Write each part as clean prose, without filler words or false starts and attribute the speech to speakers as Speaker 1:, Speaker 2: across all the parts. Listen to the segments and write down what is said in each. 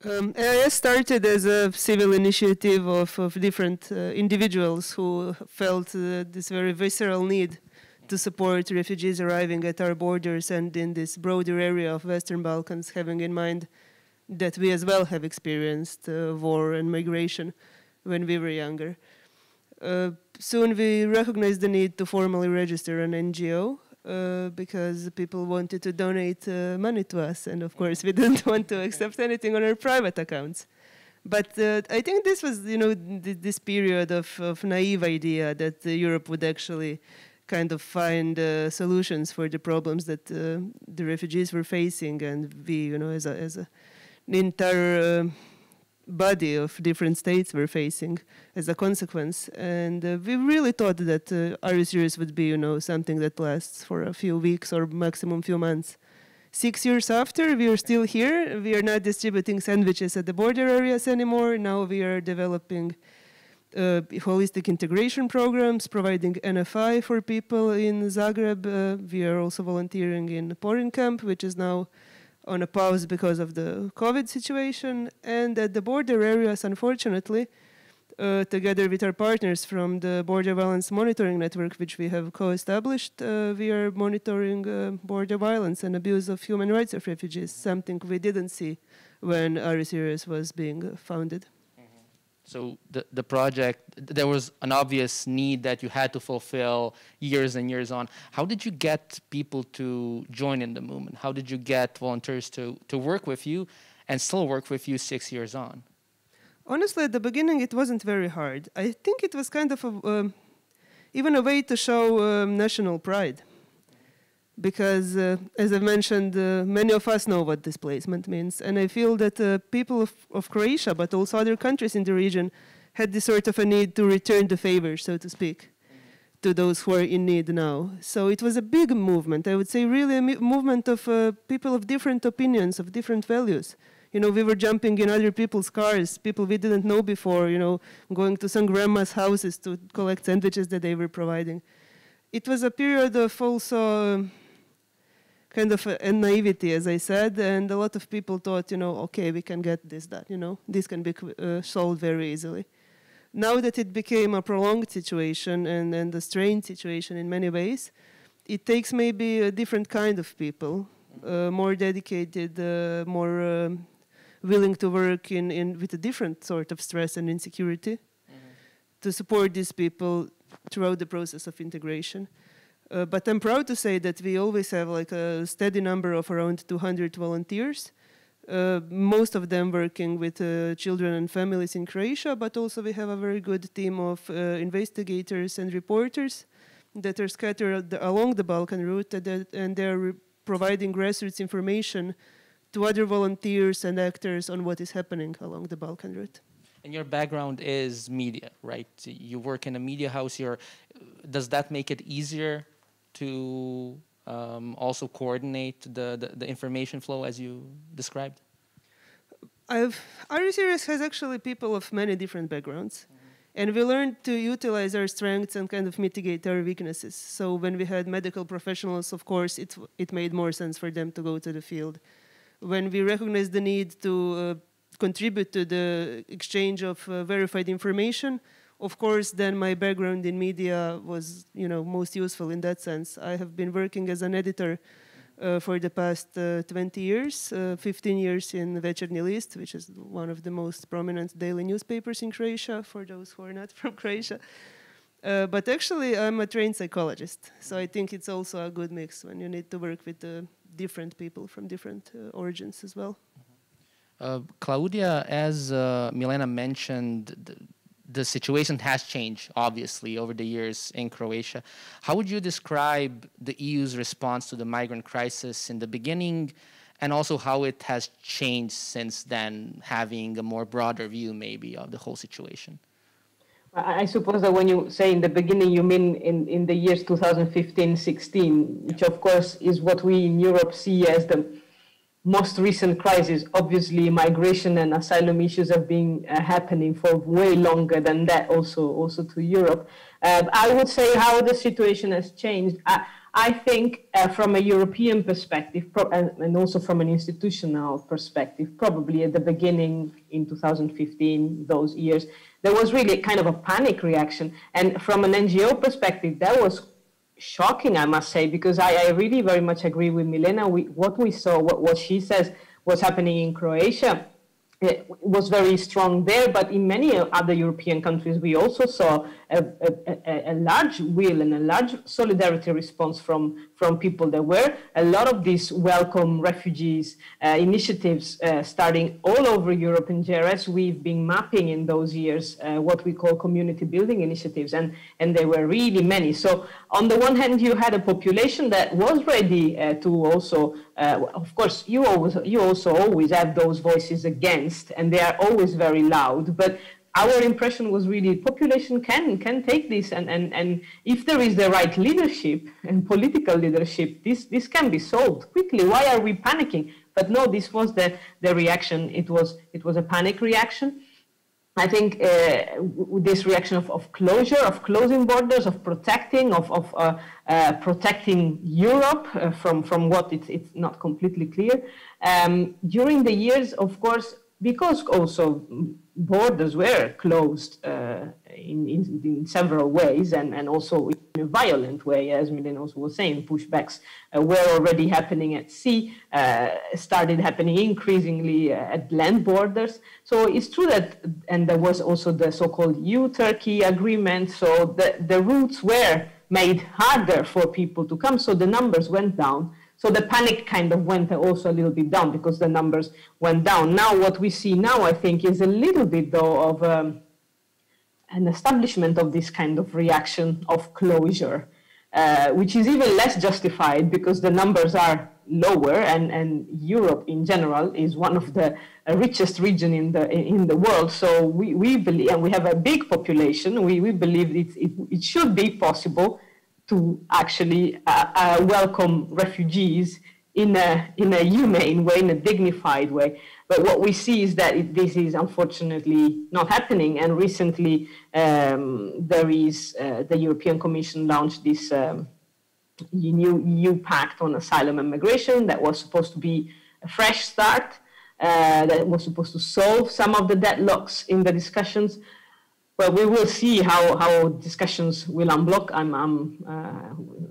Speaker 1: AIS started as a civil initiative of different individuals who felt this very visceral need to support refugees arriving at our borders and in this broader area of Western Balkans, having in mind that we as well have experienced war and migration when we were younger. Soon we recognized the need to formally register an NGO because people wanted to donate money to us, and of course we didn't want to accept anything on our private accounts. But I think this was, this period of naive idea that Europe would actually kind of find solutions for the problems that the refugees were facing, and we, as an entire body of different states were facing as a consequence. And we really thought that our series would be, something that lasts for a few weeks or maximum few months. 6 years after, we are still here. We are not distributing sandwiches at the border areas anymore. Now we are developing holistic integration programs, providing NFI for people in Zagreb. We are also volunteering in Porin camp, which is now on a pause because of the COVID situation. And at the border areas, unfortunately, together with our partners from the Border Violence Monitoring Network, which we have co-established, we are monitoring border violence and abuse of human rights of refugees, something we didn't see when our series was being founded.
Speaker 2: So the project, there was an obvious need that you had to fulfill years and years on. How did you get people to join in the movement? How did you get volunteers to work with you and still work with you 6 years on?
Speaker 1: Honestly, at the beginning, it wasn't very hard. I think it was kind of even a way to show national pride. Because, as I mentioned, many of us know what displacement means. And I feel that people of Croatia, but also other countries in the region, had this sort of a need to return the favor, so to speak, to those who are in need now. So it was a big movement. I would say really a movement of people of different opinions, of different values. We were jumping in other people's cars, people we didn't know before, going to some grandma's houses to collect sandwiches that they were providing. It was a period of also kind of a naivety, as I said, and a lot of people thought, okay, we can get this done, this can be solved very easily. Now that it became a prolonged situation and a strained situation in many ways, it takes maybe a different kind of people, more dedicated, more willing to work with a different sort of stress and insecurity to support these people throughout the process of integration. But I'm proud to say that we always have like a steady number of around 200 volunteers, most of them working with children and families in Croatia, but also we have a very good team of investigators and reporters that are scattered along the Balkan route, and they're providing grassroots information to other volunteers and actors on what is happening along the Balkan route.
Speaker 2: And your background is media, right? You work in a media house. Does that make it easier to also coordinate the information flow as you described?
Speaker 1: Our series has actually people of many different backgrounds. And we learned to utilize our strengths and kind of mitigate our weaknesses. So when we had medical professionals, of course, it made more sense for them to go to the field. When we recognized the need to contribute to the exchange of verified information, of course, then my background in media was, most useful in that sense. I have been working as an editor for the past 20 years, 15 years in Večernji List, which is one of the most prominent daily newspapers in Croatia, for those who are not from Croatia. But actually, I'm a trained psychologist, so I think it's also a good mix when you need to work with different people from different origins as well.
Speaker 2: Claudia, as Milena mentioned, the situation has changed, obviously, over the years in Croatia. How would you describe the EU's response to the migrant crisis in the beginning, and also how it has changed since then, having a more broader view, maybe, of the whole situation?
Speaker 3: I suppose that when you say in the beginning, you mean in the years 2015-16, which, of course, is what we in Europe see as the most recent crisis. Obviously, migration and asylum issues have been happening for way longer than that, also to Europe. I would say how the situation has changed. I think from a European perspective, and also from an institutional perspective, probably at the beginning in 2015, those years, there was really kind of a panic reaction. And from an NGO perspective, that was shocking, I must say, because I really very much agree with Milena. What we saw, what she says was happening in Croatia, it was very strong there, but in many other European countries, we also saw a large will and a large solidarity response from people. There were a lot of these welcome refugees initiatives starting all over Europe. In JRS, we've been mapping in those years what we call community building initiatives, and there were really many. So on the one hand, you had a population that was ready to also, of course, you also always have those voices against, and they are always very loud, but our impression was really population can take this, and if there is the right leadership and political leadership, this can be solved quickly. Why are we panicking? But no, this was the reaction. It was a panic reaction. I think this reaction of closure, of closing borders, of protecting, protecting Europe from what it's not completely clear. During the years, of course, because also borders were closed in several ways, and also in a violent way, as Milena also was saying, pushbacks were already happening at sea, started happening increasingly at land borders. So it's true that, and there was also the so-called EU-Turkey agreement, so the routes were made harder for people to come, so the numbers went down. So the panic kind of went also a little bit down because the numbers went down. Now what we see now, I think, is a little bit, though, of an establishment of this kind of reaction of closure, which is even less justified because the numbers are lower, and Europe in general is one of the richest regions in the world. So we believe, and we have a big population, we believe it should be possible to actually welcome refugees in a humane way, in a dignified way. But what we see is that this is unfortunately not happening. And recently, there is the European Commission launched this new EU Pact on Asylum and Migration that was supposed to be a fresh start, that was supposed to solve some of the deadlocks in the discussions. Well, we will see how discussions will unblock.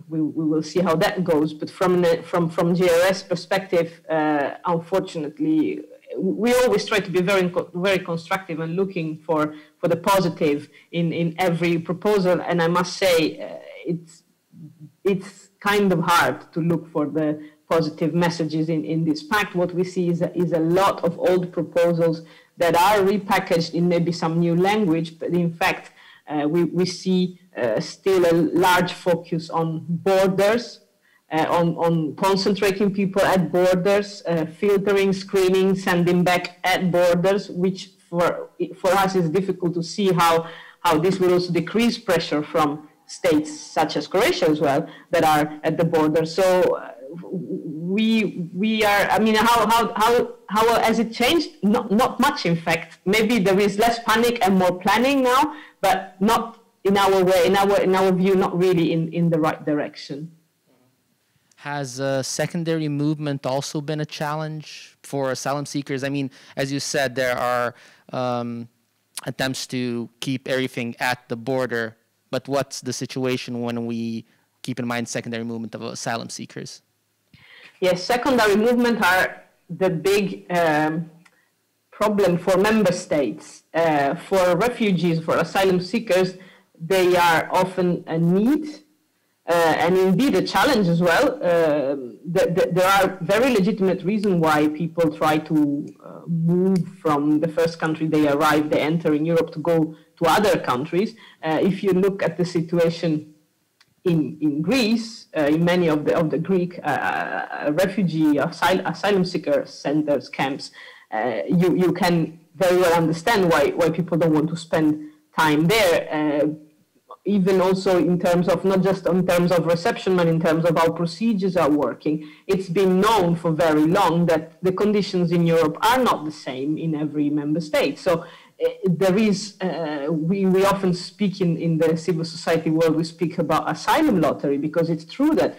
Speaker 3: We will see how that goes. But from GRS perspective, unfortunately, we always try to be very constructive and looking for the positive in every proposal. And I must say, it's kind of hard to look for the positive messages in this pact. What we see is a lot of old proposals that are repackaged in maybe some new language, but in fact, we see still a large focus on borders, on concentrating people at borders, filtering, screening, sending back at borders, which for us is difficult to see how this will also decrease pressure from states such as Croatia as well that are at the border. So we are, I mean, how has it changed? Not much, in fact. Maybe there is less panic and more planning now, but not in our way, in our view, not really in the right direction.
Speaker 2: Has secondary movement also been a challenge for asylum seekers? I mean, as you said, there are attempts to keep everything at the border, but what's the situation when we keep in mind secondary movement of asylum seekers?
Speaker 3: Yes, secondary movement are the big problem for member states. For refugees, for asylum seekers, they are often a need and indeed a challenge as well. There are very legitimate reasons why people try to move from the first country they arrive, they enter in Europe, to go to other countries. If you look at the situation in Greece, in many of the Greek refugee asylum seeker centers, camps, you can very well understand why people don't want to spend time there. Even also in terms of, not just in terms of reception, but in terms of how procedures are working. It's been known for very long that the conditions in Europe are not the same in every member state. So there is, we often speak in the civil society world, we speak about asylum lottery, because it's true that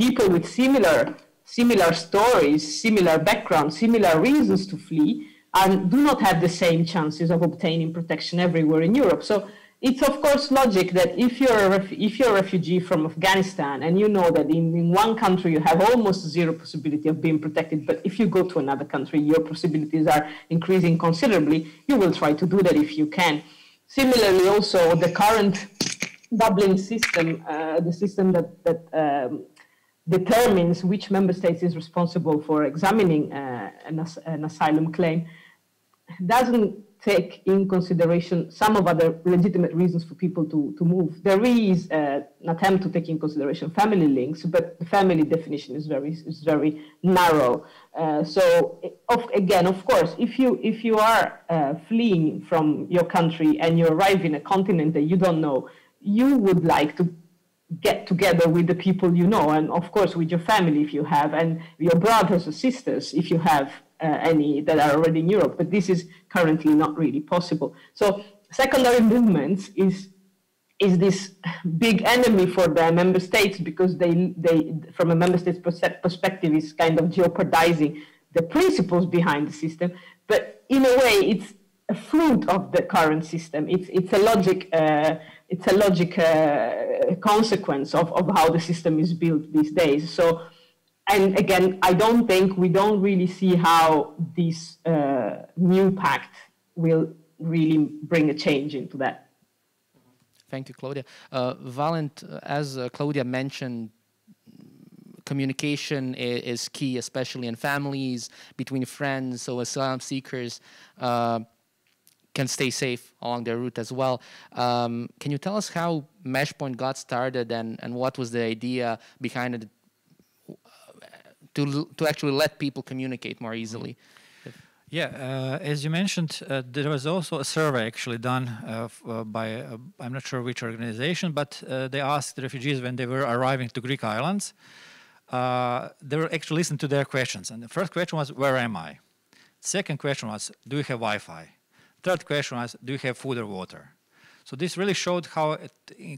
Speaker 3: people with similar stories, similar backgrounds, similar reasons to flee, and do not have the same chances of obtaining protection everywhere in Europe. So it's of course logic that if you're a refugee from Afghanistan and you know that in one country you have almost zero possibility of being protected, but if you go to another country, your possibilities are increasing considerably, you will try to do that if you can. Similarly, also the current Dublin system, the system that determines which member state is responsible for examining an asylum claim, doesn't take in consideration some of other legitimate reasons for people to move. There is an attempt to take in consideration family links, but the family definition is very narrow. Again, of course, if you are fleeing from your country and you arrive in a continent that you don't know, you would like to get together with the people you know, and of course with your family if you have, and your brothers or sisters if you have any that are already in Europe, but this is currently not really possible. So secondary movements is this big enemy for the member states, because they from a member state's perspective is kind of jeopardizing the principles behind the system, but in a way it's a fruit of the current system. It's a logic consequence of how the system is built these days. So, and again, we don't really see how this new pact will really bring a change into that.
Speaker 2: Thank you, Claudia. Valent, as Claudia mentioned, communication is key, especially in families, between friends, so asylum seekers can stay safe along their route as well. Can you tell us how Meshpoint got started and what was the idea behind it to actually let people communicate more easily?
Speaker 4: Yeah, as you mentioned, there was also a survey actually done by, I'm not sure which organization, but they asked the refugees when they were arriving to Greek islands, they were actually listening to their questions. And the first question was, where am I? Second question was, do you have Wi-Fi? Third question was, do you have food or water? So this really showed how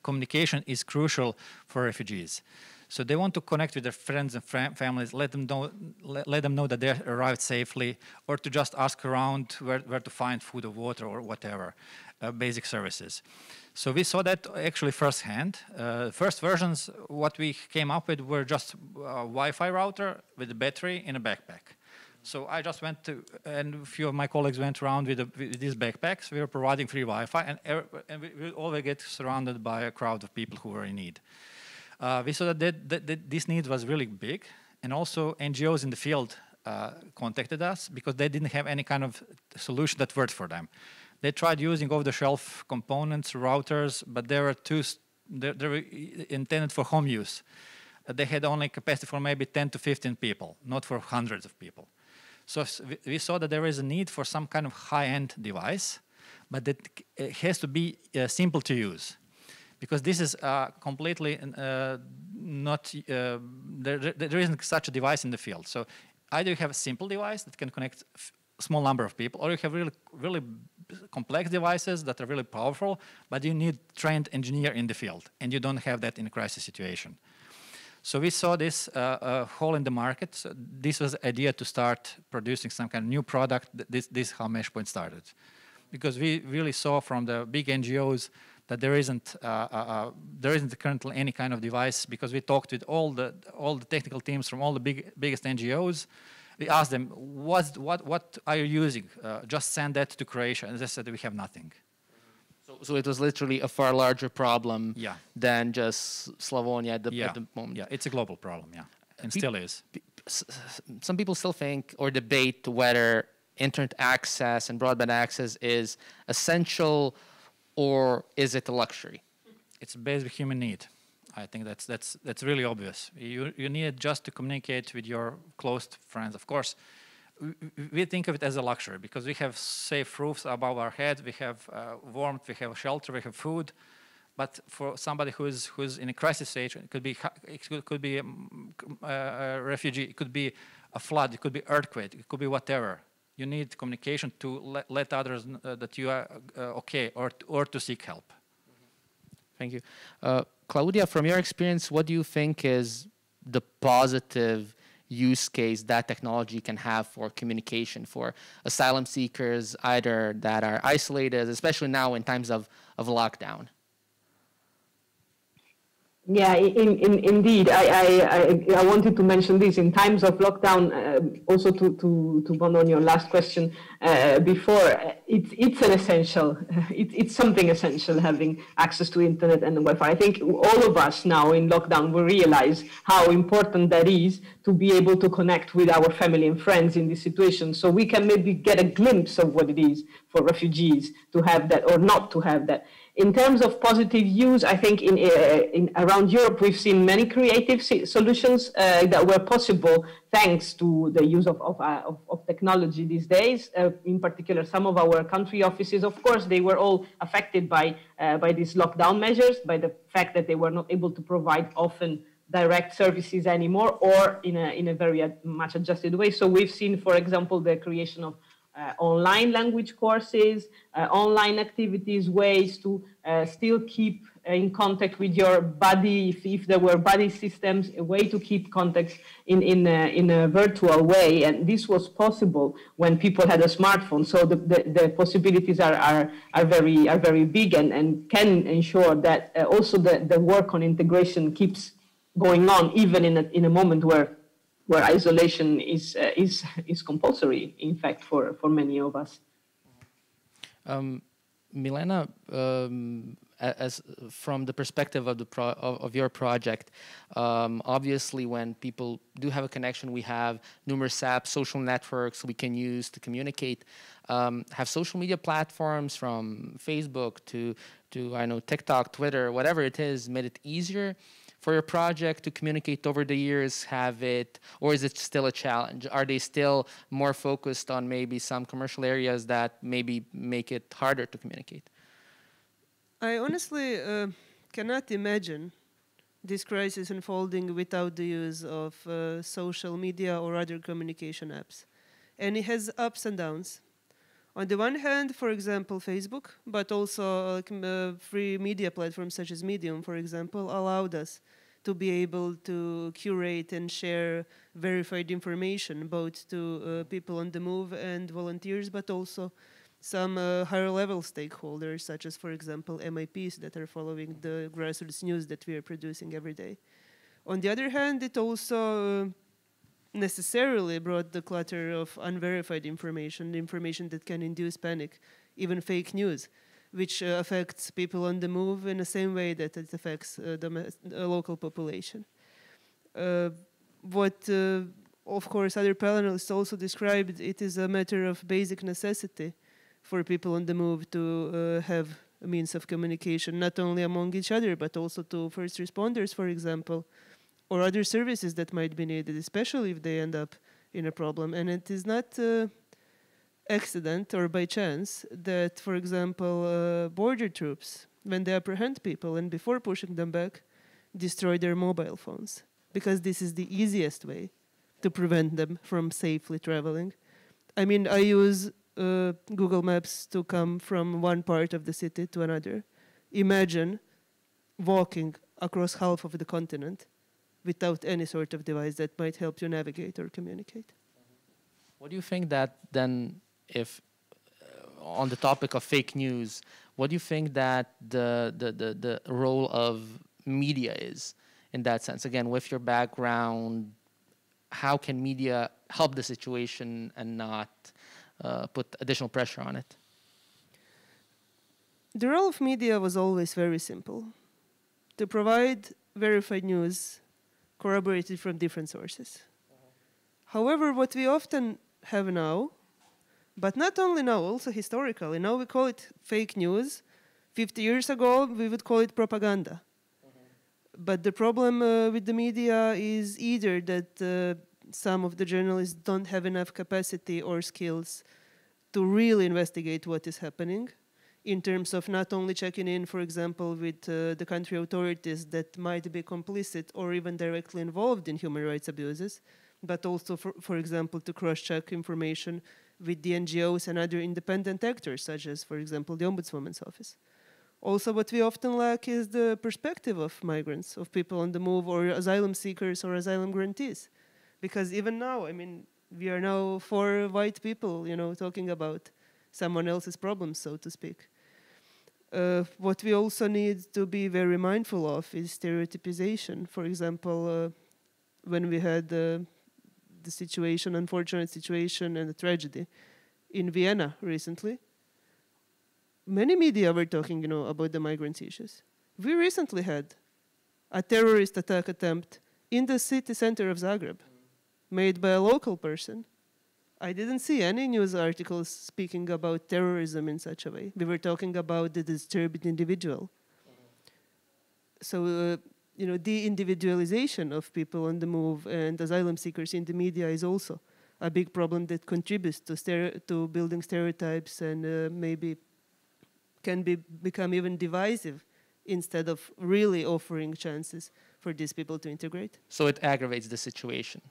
Speaker 4: communication is crucial for refugees. So they want to connect with their friends and families, let them know that they arrived safely, or to just ask around where to find food or water or whatever, basic services. So we saw that actually firsthand. First versions, what we came up with were just a Wi-Fi router with a battery in a backpack. So I just went to, and a few of my colleagues went around with these backpacks. We were providing free Wi-Fi, and we always get surrounded by a crowd of people who were in need. We saw that this need was really big, and also NGOs in the field contacted us because they didn't have any kind of solution that worked for them. They tried using off-the-shelf components, routers, but they were intended for home use. They had only capacity for maybe 10 to 15 people, not for hundreds of people. So we saw that there is a need for some kind of high-end device, but that it has to be simple to use. Because this is completely not, there isn't such a device in the field. So either you have a simple device that can connect a small number of people, or you have really complex devices that are really powerful, but you need trained engineer in the field, and you don't have that in a crisis situation. So we saw this hole in the market. So this was the idea to start producing some kind of new product. This is how Meshpoint started. Because we really saw from the big NGOs that there isn't currently any kind of device, because we talked with all the technical teams from all the biggest NGOs. We asked them, what are you using? Just send that to Croatia. And they said, we have nothing.
Speaker 2: So it was literally a far larger problem than just Slavonia at the moment.
Speaker 4: Yeah, it's a global problem, and still is.
Speaker 2: Some people still think or debate whether internet access and broadband access is essential or is it a luxury?
Speaker 4: It's a basic human need. I think that's really obvious. You need it just to communicate with your close friends. Of course, we think of it as a luxury because we have safe roofs above our head, we have warmth, we have shelter, we have food. But for somebody who's in a crisis stage, it could be a refugee, it could be a flood, it could be earthquake, it could be whatever. You need communication to let others know that you are okay, or to seek help.
Speaker 2: Thank you. Claudia, from your experience, what do you think is the positive use case that technology can have for communication for asylum seekers, either that are isolated, especially now in times of lockdown?
Speaker 3: Yeah, indeed. I wanted to mention this in times of lockdown. Also to bond on your last question before, it's an essential. It's something essential, having access to internet and Wi-Fi. I think all of us now in lockdown will realize how important that is to be able to connect with our family and friends in this situation. So we can maybe get a glimpse of what it is for refugees to have that or not to have that. In terms of positive use, I think in around Europe, we've seen many creative solutions that were possible thanks to the use of technology these days. In particular, some of our country offices, of course, they were all affected by these lockdown measures, by the fact that they were not able to provide often direct services anymore, or in a very much adjusted way. So we've seen, for example, the creation of online language courses, online activities, ways to still keep in contact with your buddy, if there were buddy systems, a way to keep contact in a virtual way. And this was possible when people had a smartphone. So the possibilities are very big and can ensure that also the work on integration keeps going on, even in a moment where isolation is compulsory, in fact, for many of us.
Speaker 2: Milena, as from the perspective of of your project, obviously when people do have a connection, we have numerous apps, social networks we can use to communicate. Have social media platforms from Facebook to I know TikTok, Twitter, whatever it is, made it easier for your project to communicate over the years? Or is it still a challenge? Are they still more focused on maybe some commercial areas that maybe make it harder to communicate?
Speaker 1: I honestly cannot imagine this crisis unfolding without the use of social media or other communication apps. And it has ups and downs. On the one hand, for example, Facebook, but also free media platforms such as Medium, for example, allowed us to be able to curate and share verified information, both to people on the move and volunteers, but also some higher level stakeholders, such as, for example, MIPs that are following the grassroots news that we are producing every day. On the other hand, it also necessarily brought the clutter of unverified information, information that can induce panic, even fake news, which affects people on the move in the same way that it affects the local population. What, of course, other panelists also described, it is a matter of basic necessity for people on the move to have a means of communication, not only among each other, but also to first responders, for example, or other services that might be needed, especially if they end up in a problem. And it is not accident or by chance that, for example, border troops, when they apprehend people and before pushing them back, destroy their mobile phones, because this is the easiest way to prevent them from safely traveling. I mean, I use Google Maps to come from one part of the city to another. Imagine walking across half of the continent without any sort of device that might help you navigate or communicate.
Speaker 2: What do you think that then, if on the topic of fake news, what do you think that the role of media is in that sense? Again, with your background, how can media help the situation and not put additional pressure on it?
Speaker 1: The role of media was always very simple: to provide verified news corroborated from different sources. However, what we often have now, but not only now, also historically, now we call it fake news. 50 years ago, we would call it propaganda. But the problem with the media is either that some of the journalists don't have enough capacity or skills to really investigate what is happening, in terms of not only checking in, for example, with the country authorities that might be complicit or even directly involved in human rights abuses, but also, for example, to cross-check information with the NGOs and other independent actors, such as, for example, the Ombudswoman's Office. Also, what we often lack is the perspective of migrants, of people on the move, or asylum seekers or asylum grantees. Because even now, I mean, we are now 4 white people, you know, talking about someone else's problems, so to speak. What we also need to be very mindful of is stereotypization. For example, when we had the situation, unfortunate situation and the tragedy in Vienna recently, many media were talking, you know, about the migrant issues. We recently had a terrorist attack attempt in the city center of Zagreb, made by a local person. I didn't see any news articles speaking about terrorism in such a way. We were talking about the disturbed individual. So, you know, de-individualization of people on the move and asylum seekers in the media is also a big problem that contributes to building stereotypes and maybe can become even divisive instead of really offering chances for these people to integrate.
Speaker 2: So it aggravates the situation,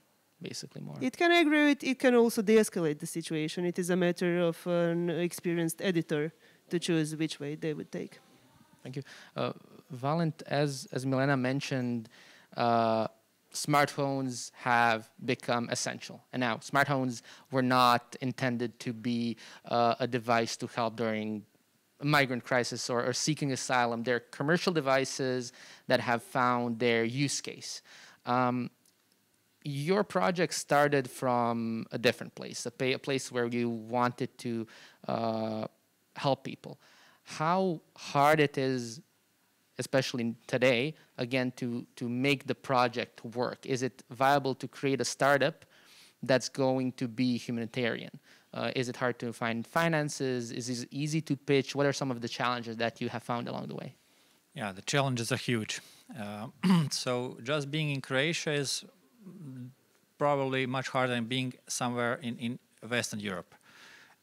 Speaker 2: basically, more.
Speaker 1: It can aggravate, it can also de-escalate the situation. It is a matter of an experienced editor to choose which way they would take.
Speaker 2: Thank you. Valent, as Milena mentioned, smartphones have become essential. And now, smartphones were not intended to be a device to help during a migrant crisis or seeking asylum. They're commercial devices that have found their use case. Your project started from a different place, a place where you wanted to help people. How hard it is, especially today, again, to make the project work? Is it viable to create a startup that's going to be humanitarian? Is it hard to find finances? Is it easy to pitch? What are some of the challenges that you have found along the way?
Speaker 4: Yeah, the challenges are huge. So just being in Croatia is probably much harder than being somewhere in Western Europe.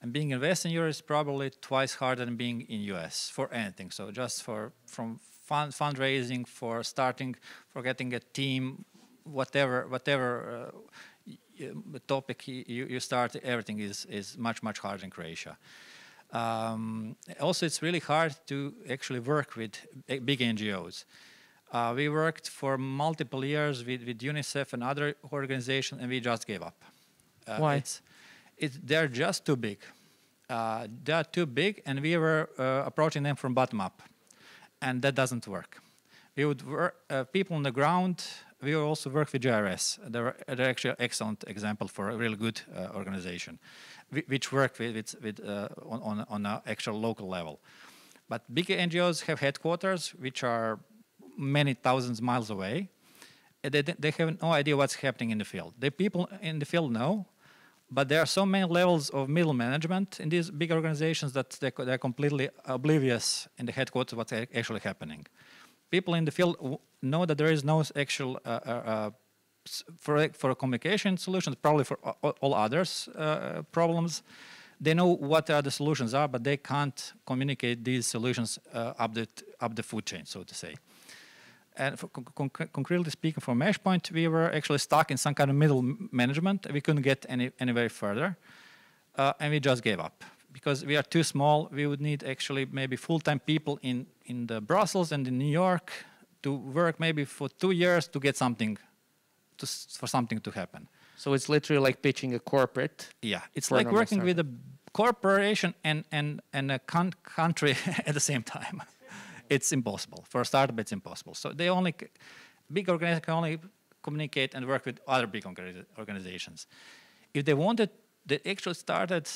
Speaker 4: And being in Western Europe is probably twice harder than being in US for anything. So just from fundraising, for starting, for getting a team, whatever topic you start, everything is much harder in Croatia. Also, it's really hard to actually work with big NGOs. We worked for multiple years with UNICEF and other organizations, and we just gave up.
Speaker 2: Why?
Speaker 4: They're just too big. They are too big, and we were approaching them from bottom up, and that doesn't work. We would work, people on the ground. We would also work with JRS. They're actually an excellent example for a really good organization, which work on an actual local level. But big NGOs have headquarters which are many thousands miles away. They have no idea what's happening in the field. The people in the field know, but there are so many levels of middle management in these big organizations that they're completely oblivious in the headquarters what's actually happening. People in the field know that there is no actual for a communication solution, probably for all others problems. They know what the solutions are, but they can't communicate these solutions up the food chain, so to say. And concretely speaking, from Mesh point, we were actually stuck in some kind of middle management. We couldn't get anywhere further, and we just gave up. Because we are too small, we would need actually maybe full-time people in the Brussels and in New York to work maybe for 2 years to get something, for something to happen.
Speaker 2: So it's literally like pitching a corporate.
Speaker 4: Yeah, it's like working with a corporation and a country at the same time. It's impossible. For a startup, it's impossible. So big organizations can only communicate and work with other big organizations. If they wanted, they actually started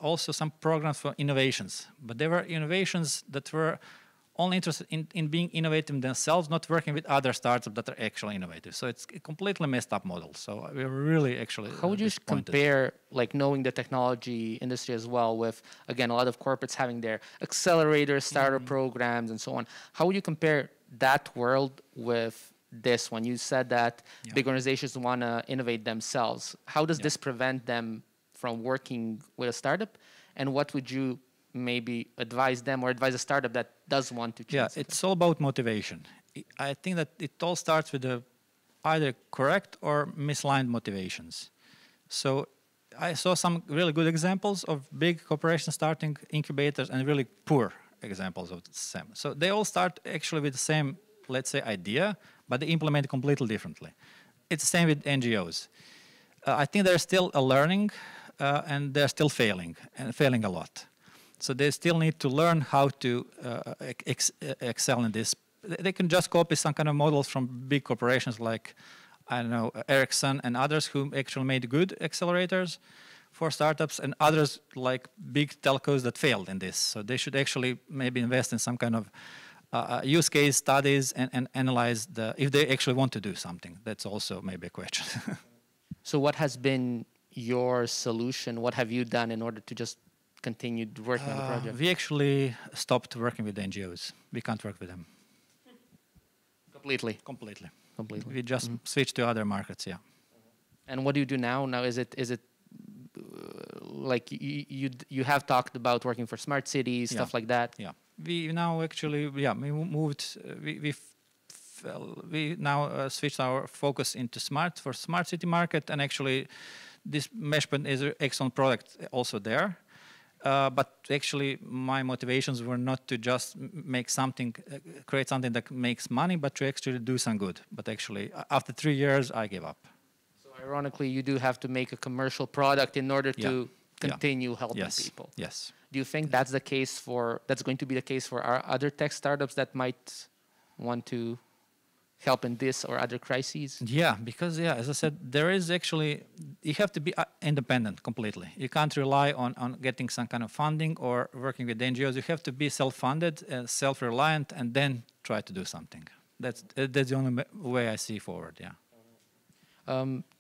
Speaker 4: also some programs for innovations. But they were innovations that were only interested in being innovative themselves, not working with other startups that are actually innovative. So it's a completely messed up model. So we're really actually
Speaker 2: How would you compare, like, knowing the technology industry as well with, again, a lot of corporates having their accelerator startup programs and so on. How would you compare that world with this one? You said that big organizations want to innovate themselves. How does this prevent them from working with a startup? And what would you maybe advise them or advise a startup that does want to change?
Speaker 4: Yeah, it's all about motivation. I think that it all starts with either correct or misaligned motivations. So I saw some really good examples of big corporations starting incubators and really poor examples of the same. So they all start actually with the same, let's say, idea, but they implement it completely differently. It's the same with NGOs. I think they're still learning, and they're still failing, and failing a lot. So they still need to learn how to excel in this. They can just copy some kind of models from big corporations like, I don't know, Ericsson and others who actually made good accelerators for startups, and others like big telcos that failed in this. So they should actually maybe invest in some kind of use case studies and analyze if they actually want to do something. That's also maybe a question.
Speaker 2: So what has been your solution? What have you done in order to just continue working on the project?
Speaker 4: We actually stopped working with NGOs. We can't work with them.
Speaker 2: Completely?
Speaker 4: Completely.
Speaker 2: Completely.
Speaker 4: We just switched to other markets, yeah.
Speaker 2: And what do you do now? Now is it like you have talked about working for smart cities, stuff like that?
Speaker 4: Yeah. We now actually, we moved, we now switched our focus into smart city market, and actually this Meshpoint is an excellent product also there. But actually my motivations were not to just make something, create something that makes money, but to actually do some good. But actually after 3 years, I gave up.
Speaker 2: So ironically, you do have to make a commercial product in order to continue helping people.
Speaker 4: Yes.
Speaker 2: Do you think that's going to be the case for our other tech startups that might want to help in this or other crises?
Speaker 4: Yeah, because as I said, there is actually, you have to be independent completely. You can't rely on getting some kind of funding or working with NGOs. You have to be self-funded, self-reliant, and then try to do something. That's the only way I see forward,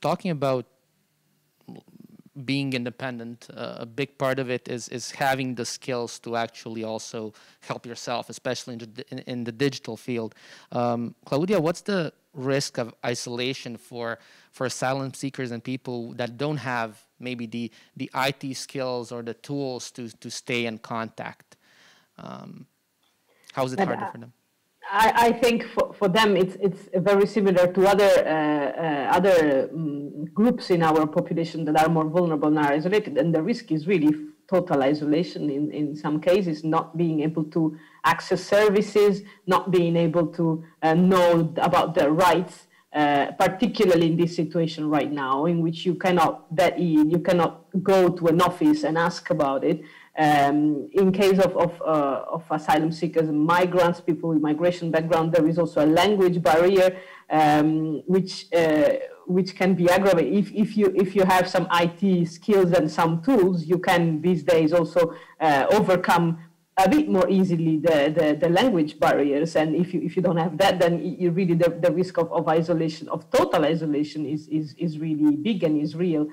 Speaker 2: Talking about being independent, a big part of it is having the skills to actually also help yourself, especially in the digital field. Claudia, what's the risk of isolation for asylum seekers and people that don't have maybe the IT skills or the tools to stay in contact? How is it harder for them?
Speaker 3: I think for them it's very similar to other groups in our population that are more vulnerable and are isolated, and the risk is really total isolation in some cases, not being able to access services, not being able to know about their rights, particularly in this situation right now, in which you cannot go to an office and ask about it. In case of asylum seekers and migrants, people with migration background, there is also a language barrier, which can be aggravated. If you have some IT skills and some tools, you can these days also overcome a bit more easily the language barriers. And if you don't have that, then you really the risk of isolation, of total isolation, is really big and is real.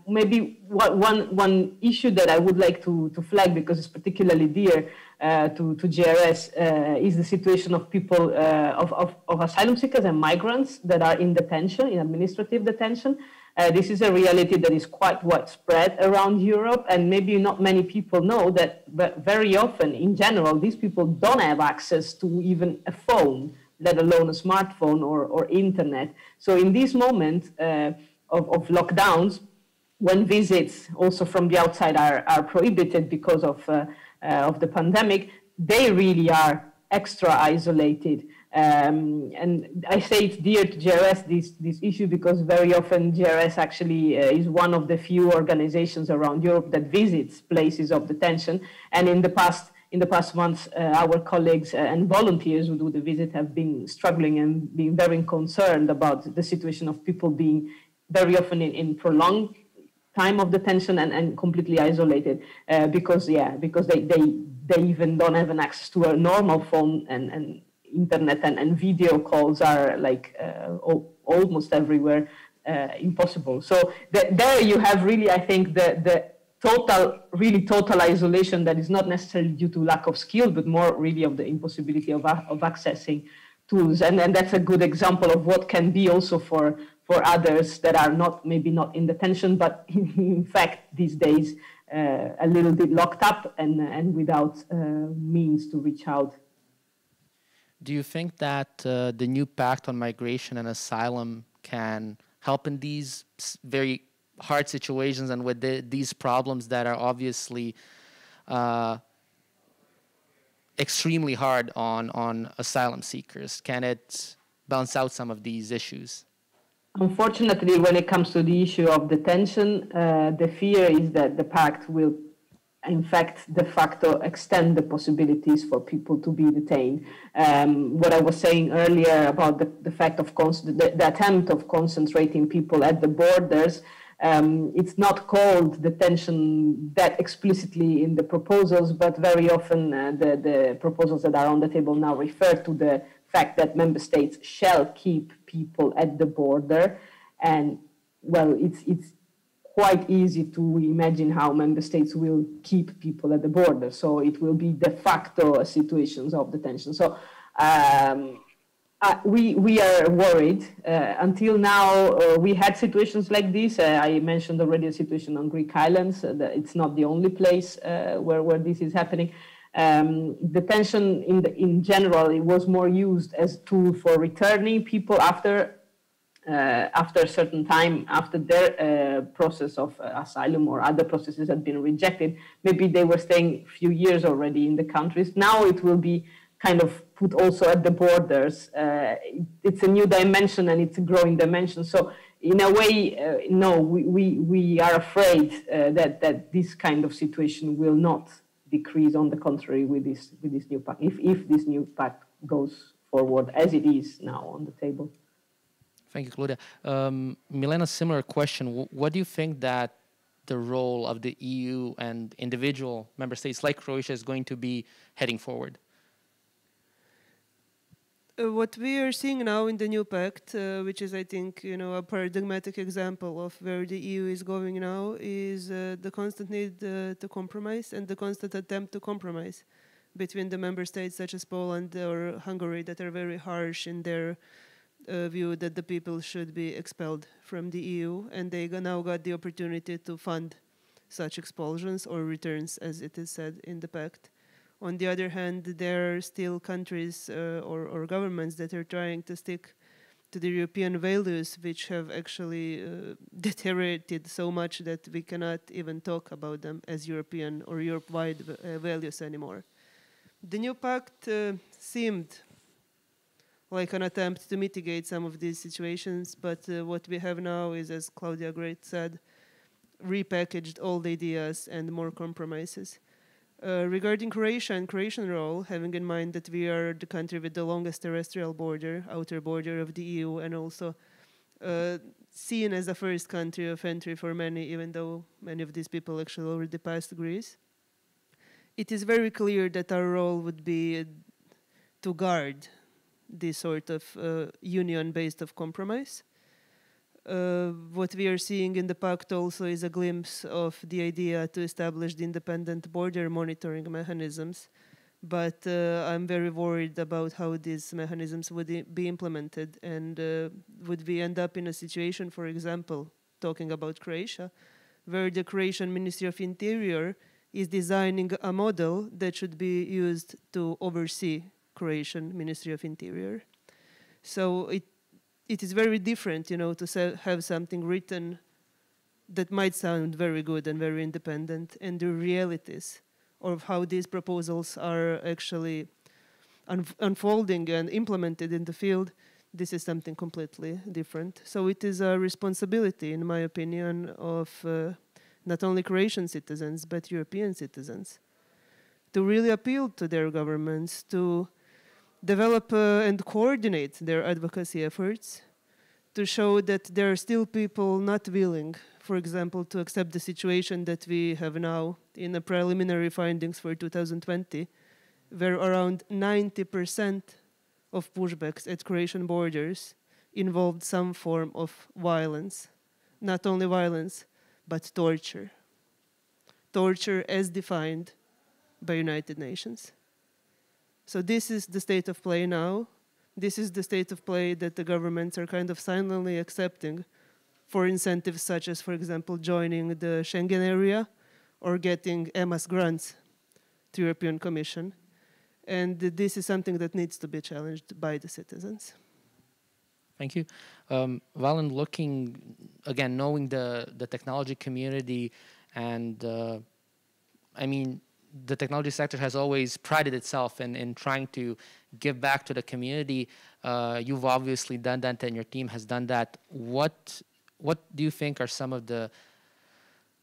Speaker 3: Maybe one issue that I would like to flag, because it's particularly dear to GRS, is the situation of people of asylum seekers and migrants that are in detention, in administrative detention. This is a reality that is quite widespread around Europe, and maybe not many people know that, but very often, in general, these people don't have access to even a phone, let alone a smartphone or internet. So in this moment of lockdowns, when visits also from the outside are prohibited because of the pandemic, they really are extra isolated. And I say it's dear to GRS, this issue, because very often GRS actually is one of the few organizations around Europe that visits places of detention. And in the past months, our colleagues and volunteers who do the visit have been struggling and being very concerned about the situation of people being very often in prolonged time of detention and completely isolated because they even don't have an access to a normal phone, and internet and video calls are like almost everywhere impossible. So there you have really, I think, the total isolation that is not necessarily due to lack of skill, but more really of the impossibility of accessing tools. And that's a good example of what can be also for others that are maybe not in detention, but in fact these days a little bit locked up and without means to reach out.
Speaker 2: Do you think that the new pact on migration and asylum can help in these very hard situations and with these problems that are obviously extremely hard on asylum seekers? Can it balance out some of these issues?
Speaker 3: Unfortunately, when it comes to the issue of detention, the fear is that the pact will, in fact, de facto extend the possibilities for people to be detained. What I was saying earlier about the fact of the attempt of concentrating people at the borders, it's not called detention that explicitly in the proposals, but very often the proposals that are on the table now refer to the fact that member states shall keep people at the border. And, well, it's quite easy to imagine how member states will keep people at the border. So it will be de facto situations of detention. So we are worried. Until now, we had situations like this. I mentioned already a situation on Greek islands. It's not the only place where this is happening. Detention in general, it was more used as a tool for returning people after a certain time, after their process of asylum or other processes had been rejected. Maybe they were staying a few years already in the countries. Now it will be kind of put also at the borders. It's a new dimension and it's a growing dimension. So in a way, no, we are afraid that this kind of situation will not decrease. On the contrary, with this new pact, if this new pact goes forward as it is now on the table.
Speaker 2: Thank you, Claudia. Milena, similar question. What do you think that the role of the EU and individual member states like Croatia is going to be heading forward?
Speaker 1: What we are seeing now in the new pact, which is, I think, a paradigmatic example of where the EU is going now, is the constant need to compromise and the constant attempt to compromise between the member states such as Poland or Hungary that are very harsh in their view that the people should be expelled from the EU, and they now got the opportunity to fund such expulsions or returns, as it is said in the pact. On the other hand, there are still countries or governments that are trying to stick to the European values, which have actually deteriorated so much that we cannot even talk about them as European or Europe-wide values anymore. The new pact seemed like an attempt to mitigate some of these situations, but what we have now is, as Claudia Great said, repackaged old ideas and more compromises. Regarding Croatia and Croatian role, having in mind that we are the country with the longest terrestrial border, outer border of the EU, and also seen as the first country of entry for many, even though many of these people actually already passed Greece, it is very clear that our role would be to guard this sort of union based of compromise. What we are seeing in the pact also is a glimpse of the idea to establish the independent border monitoring mechanisms, but I'm very worried about how these mechanisms would be implemented, and would we end up in a situation, for example, talking about Croatia, where the Croatian Ministry of Interior is designing a model that should be used to oversee Croatian Ministry of Interior. So it is very different, to have something written that might sound very good and very independent, and the realities of how these proposals are actually unfolding and implemented in the field, this is something completely different. So it is a responsibility, in my opinion, of not only Croatian citizens, but European citizens, to really appeal to their governments, to develop and coordinate their advocacy efforts, to show that there are still people not willing, for example, to accept the situation that we have now in the preliminary findings for 2020, where around 90% of pushbacks at Croatian borders involved some form of violence. Not only violence, but torture. Torture as defined by United Nations. So this is the state of play now. This is the state of play that the governments are kind of silently accepting for incentives such as, for example, joining the Schengen area or getting EMAS grants to European Commission. And this is something that needs to be challenged by the citizens.
Speaker 2: Thank you. Valent, looking, again, knowing the technology community and, the technology sector has always prided itself in trying to give back to the community. You've obviously done that, and your team has done that. What do you think are some of the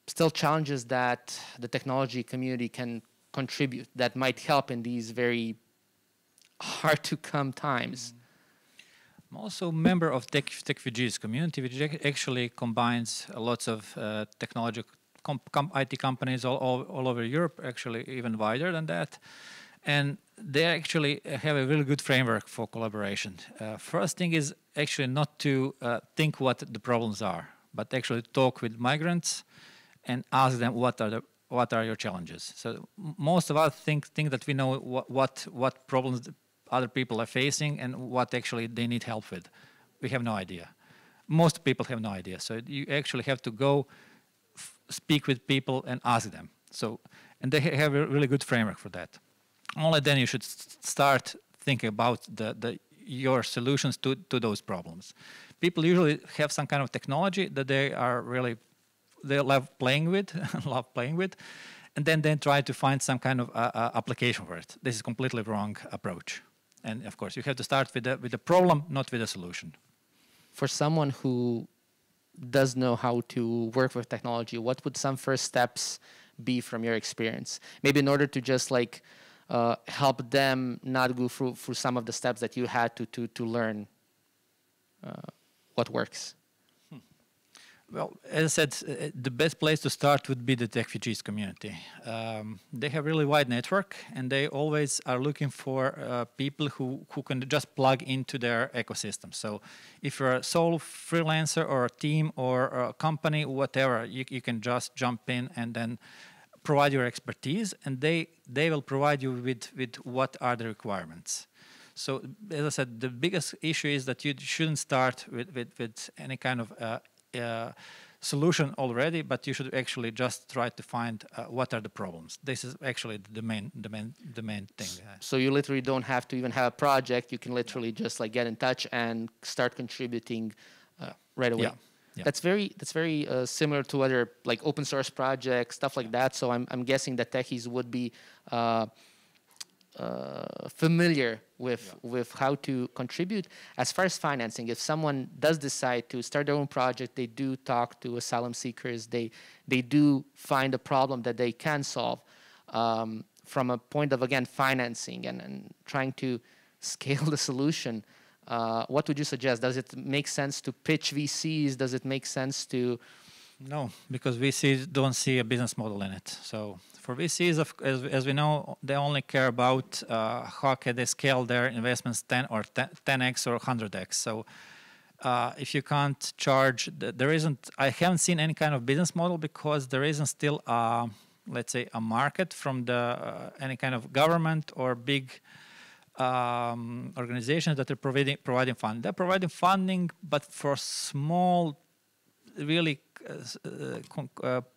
Speaker 2: still challenges that the technology community can contribute that might help in these very hard to come times?
Speaker 4: I'm also a member of TechVG's community, which actually combines lots of technology IT companies all over Europe, actually even wider than that. And they actually have a really good framework for collaboration. First thing is actually not to think what the problems are, but actually talk with migrants and ask them what are your challenges. So most of us think that we know what problems other people are facing and what actually they need help with. We have no idea. Most people have no idea. So you actually have to go speak with people and ask them. So, and they have a really good framework for that. Only then you should start thinking about your solutions to those problems. People usually have some kind of technology that they love playing with, and then they try to find some kind of application for it. This is completely wrong approach. And of course, you have to start with the problem, not with a solution.
Speaker 2: For someone who does know how to work with technology, what would some first steps be from your experience? Maybe in order to just like help them not go through some of the steps that you had to learn what works.
Speaker 4: Well, as I said, the best place to start would be the TechVG's community. They have really wide network, and they always are looking for people who can just plug into their ecosystem. So if you're a sole freelancer or a team or a company, whatever, you can just jump in and then provide your expertise, and they will provide you with what are the requirements. So as I said, the biggest issue is that you shouldn't start with any kind of solution already, but you should actually just try to find what are the problems. This is actually the main thing.
Speaker 2: So you literally don't have to even have a project. You can literally just like get in touch and start contributing right away.
Speaker 4: Yeah.
Speaker 2: That's very similar to other like open source projects, stuff like that. So I'm guessing that techies would be familiar with how to contribute. As far as financing, if someone does decide to start their own project, they do talk to asylum seekers, they do find a problem that they can solve from a point of, again, financing and trying to scale the solution. What would you suggest? Does it make sense to pitch VCs? Does it make sense to...
Speaker 4: No, because VCs don't see a business model in it. So for VCs, as we know, they only care about how can they scale their investments 10x or 100x. So if you can't charge, I haven't seen any kind of business model because there isn't still, let's say, a market from any kind of government or big organizations that are providing funding. They're providing funding, but for small, really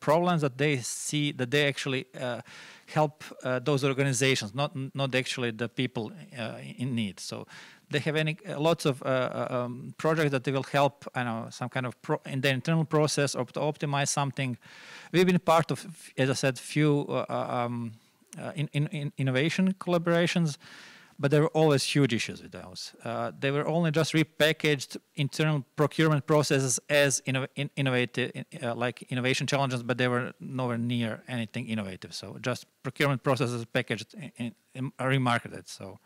Speaker 4: problems that they see, that they actually help those organizations, not actually the people in need. So they have lots of projects that they will help, some kind of in the internal process or to optimize something. We've been part of, as I said, few innovation collaborations, but there were always huge issues with those. They were only just repackaged internal procurement processes as innovative, like innovation challenges, but they were nowhere near anything innovative. So just procurement processes packaged and remarketed. So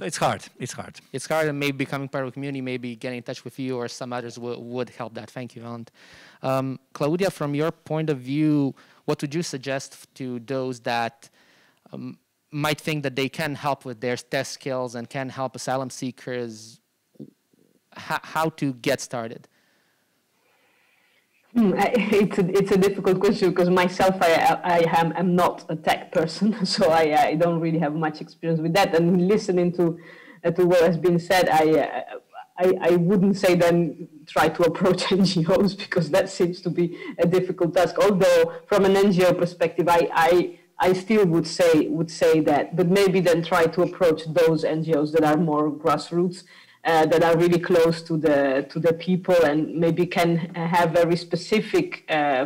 Speaker 4: it's hard. It's hard.
Speaker 2: It's hard, and maybe becoming part of the community, maybe getting in touch with you or some others would help that. Thank you, Valent. Claudia, from your point of view, what would you suggest to those that might think that they can help with their test skills and can help asylum seekers, how to get started?
Speaker 3: It's a difficult question because myself, I am not a tech person, so I don't really have much experience with that. And listening to what has been said, I wouldn't say then try to approach NGOs because that seems to be a difficult task. Although from an NGO perspective, I still would say that, but maybe then try to approach those NGOs that are more grassroots. that are really close to the people and maybe can have very specific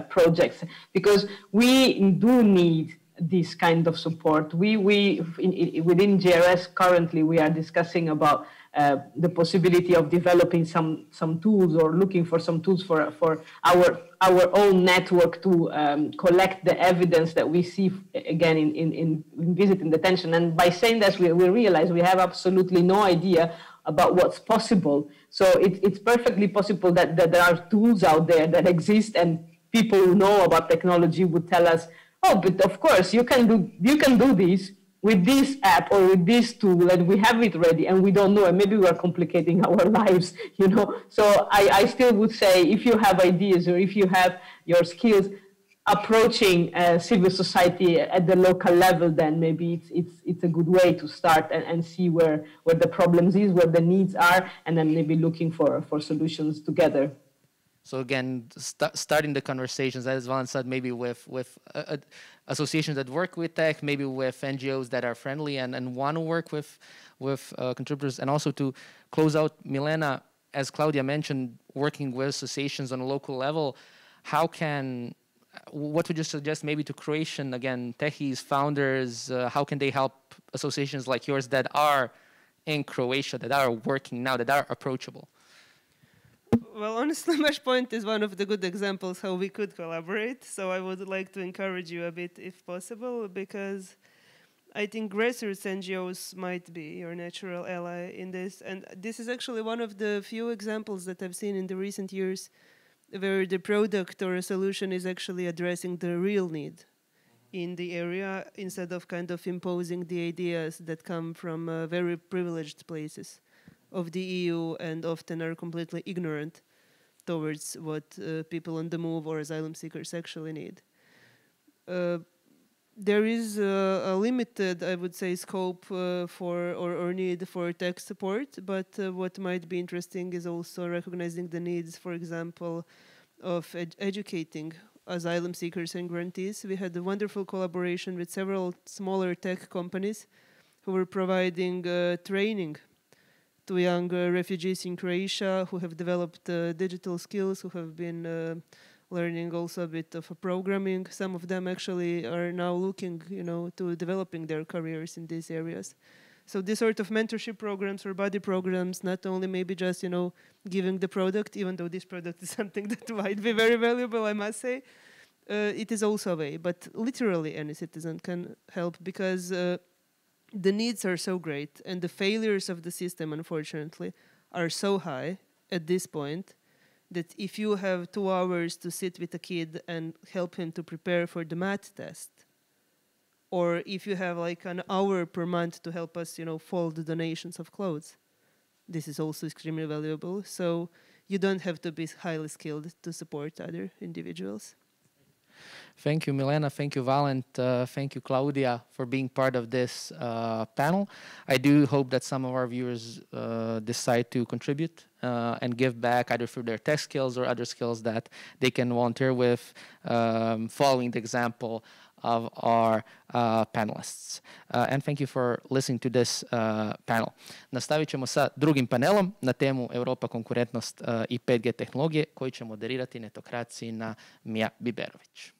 Speaker 3: projects, because we do need this kind of support. Within GRS currently we are discussing about the possibility of developing some tools, or looking for some tools for our own network to collect the evidence that we see again in visit and detention. And by saying that, we realize we have absolutely no idea about what's possible. So it's perfectly possible that there are tools out there that exist, and people who know about technology would tell us, oh, but of course you can do this with this app or with this tool, and we have it ready, and we don't know, and maybe we are complicating our lives, you know. So I still would say, if you have ideas or if you have your skills, approaching civil society at the local level, then maybe it's a good way to start and see where the problems is, where the needs are, and then maybe looking for solutions together.
Speaker 2: So again, starting the conversations, as Valent said, maybe with associations that work with tech, maybe with NGOs that are friendly and want to work with contributors, and also to close out, Milena, as Claudia mentioned, working with associations on a local level, what would you suggest maybe to Croatian, again, techies, founders, how can they help associations like yours that are in Croatia, that are working now, that are approachable?
Speaker 1: Well, honestly, Meshpoint is one of the good examples how we could collaborate. So I would like to encourage you a bit, if possible, because I think grassroots NGOs might be your natural ally in this. And this is actually one of the few examples that I've seen in the recent years where the product or a solution is actually addressing the real need in the area, instead of kind of imposing the ideas that come from very privileged places of the EU and often are completely ignorant towards what people on the move or asylum seekers actually need. There is a limited, I would say, scope or need for tech support, but what might be interesting is also recognizing the needs, for example, of educating asylum seekers and grantees. We had a wonderful collaboration with several smaller tech companies who were providing training to young refugees in Croatia who have developed digital skills, who have been learning also a bit of programming. Some of them actually are now looking, to developing their careers in these areas. So this sort of mentorship programs or buddy programs, not only maybe just, giving the product, even though this product is something that might be very valuable, I must say, it is also a way. But literally any citizen can help, because the needs are so great and the failures of the system, unfortunately, are so high at this point that if you have 2 hours to sit with a kid and help him to prepare for the math test, or if you have like an hour per month to help us, fold the donations of clothes, this is also extremely valuable. So you don't have to be highly skilled to support other individuals.
Speaker 2: Thank you, Milena. Thank you, Valent. Thank you, Claudia, for being part of this panel. I do hope that some of our viewers decide to contribute and give back, either through their tech skills or other skills that they can volunteer with, following the example of our panelists. And thank you for listening to this panel. Nastavit ćemo sa drugim panelom na temu Europa, konkurentnost i 5G tehnologije, koji će moderirati Netokraciji na Mija Biberović.